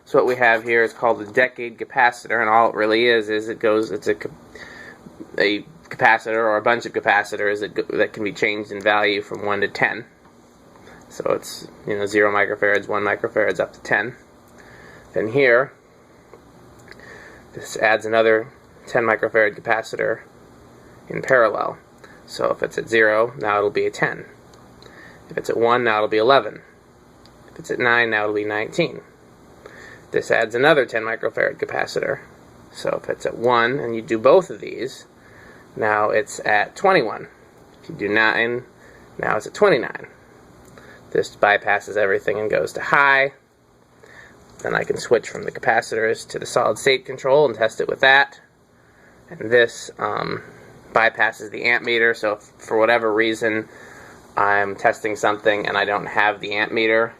So what we have here is called a decade capacitor, and all it really is it's a capacitor or a bunch of capacitors that can be changed in value from 1 to 10. So it's 0 microfarads, 1 microfarads up to 10. Then here, this adds another 10 microfarad capacitor in parallel. So if it's at 0, now it'll be a 10. If it's at 1, now it'll be 11. If it's at 9, now it'll be 19. This adds another 10 microfarad capacitor. So if it's at 1 and you do both of these, now it's at 21. If you do 9, now it's at 29. This bypasses everything and goes to high. Then I can switch from the capacitors to the solid state control and test it with that. And this bypasses the amp meter, so if for whatever reason I'm testing something and I don't have the amp meter,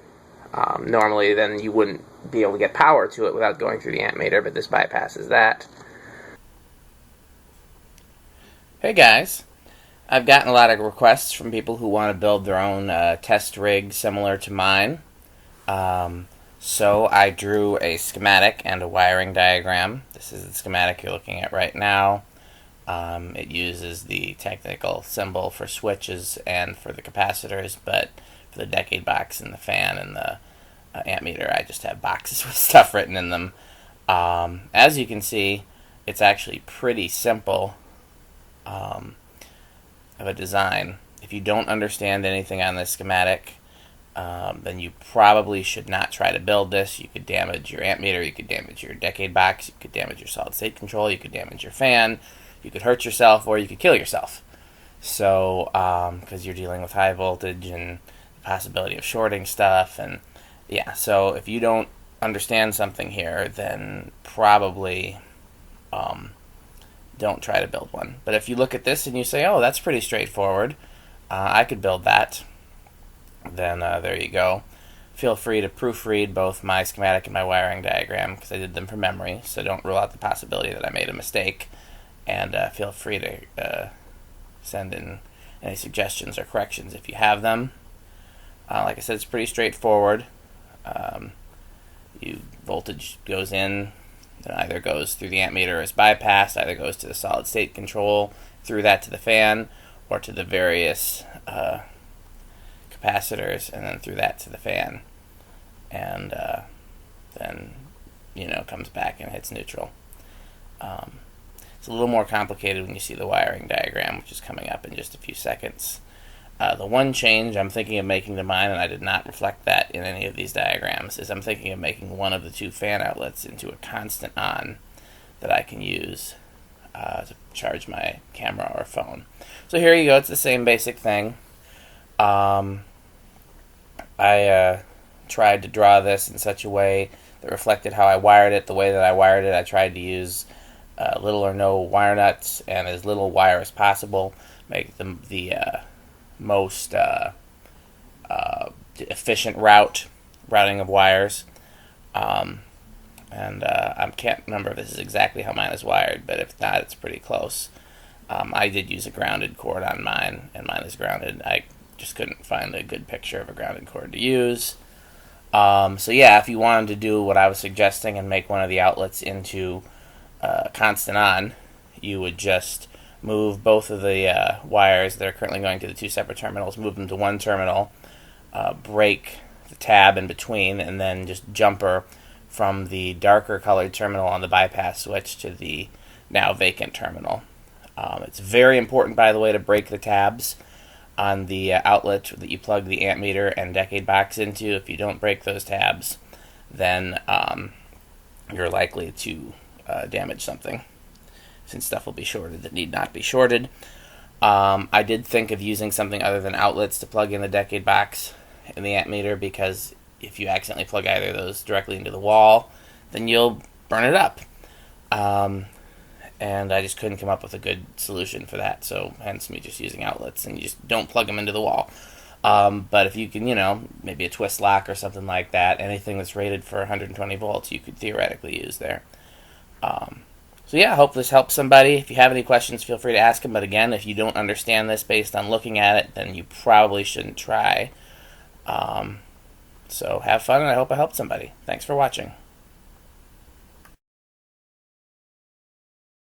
normally then you wouldn't be able to get power to it without going through the amp meter, but this bypasses that. Hey guys, I've gotten a lot of requests from people who want to build their own test rig similar to mine. So I drew a schematic and a wiring diagram. This is the schematic you're looking at right now. It uses the technical symbol for switches and for the capacitors, but for the decade box and the fan and the amp meter, I just have boxes with stuff written in them. As you can see, it's actually pretty simple of a design. If you don't understand anything on this schematic, then you probably should not try to build this. You could damage your amp meter, you could damage your decade box, you could damage your solid state control, you could damage your fan, you could hurt yourself, or you could kill yourself. So, because you're dealing with high voltage and the possibility of shorting stuff, and yeah, so if you don't understand something here, then probably don't try to build one. But if you look at this and you say, oh, that's pretty straightforward, I could build that, then there you go. Feel free to proofread both my schematic and my wiring diagram, because I did them from memory, so don't rule out the possibility that I made a mistake. And feel free to send in any suggestions or corrections if you have them. Like I said, it's pretty straightforward. Voltage goes in, then either goes through the amp meter as bypassed, either goes to the solid state control, through that to the fan, or to the various capacitors, and then through that to the fan. And then, comes back and hits neutral. It's a little more complicated when you see the wiring diagram, which is coming up in just a few seconds. The one change I'm thinking of making to mine, and I did not reflect that in any of these diagrams, is I'm thinking of making one of the two fan outlets into a constant on that I can use to charge my camera or phone. So here you go, it's the same basic thing. I tried to draw this in such a way that reflected how I wired it. The way that I wired it, I tried to use little or no wire nuts and as little wire as possible, make them the most efficient routing of wires. I can't remember if this is exactly how mine is wired, but if not, it's pretty close. I did use a grounded cord on mine, and mine is grounded. I just couldn't find a good picture of a grounded cord to use. So yeah, if you wanted to do what I was suggesting and make one of the outlets into constant on, you would just move both of the wires that are currently going to the two separate terminals, move them to one terminal, break the tab in between, and then just jumper from the darker colored terminal on the bypass switch to the now vacant terminal. It's very important, by the way, to break the tabs on the outlet that you plug the amp meter and decade box into. If you don't break those tabs, then you're likely to damage something, since stuff will be shorted that need not be shorted. I did think of using something other than outlets to plug in the decade box and the amp meter, because if you accidentally plug either of those directly into the wall, then you'll burn it up. And I just couldn't come up with a good solution for that, so hence me just using outlets, and you just don't plug them into the wall. But if you can, maybe a twist lock or something like that, anything that's rated for 120 volts, you could theoretically use there. So yeah, I hope this helps somebody. If you have any questions, feel free to ask them. But again, if you don't understand this based on looking at it, then you probably shouldn't try. So have fun, and I hope I helped somebody. Thanks for watching.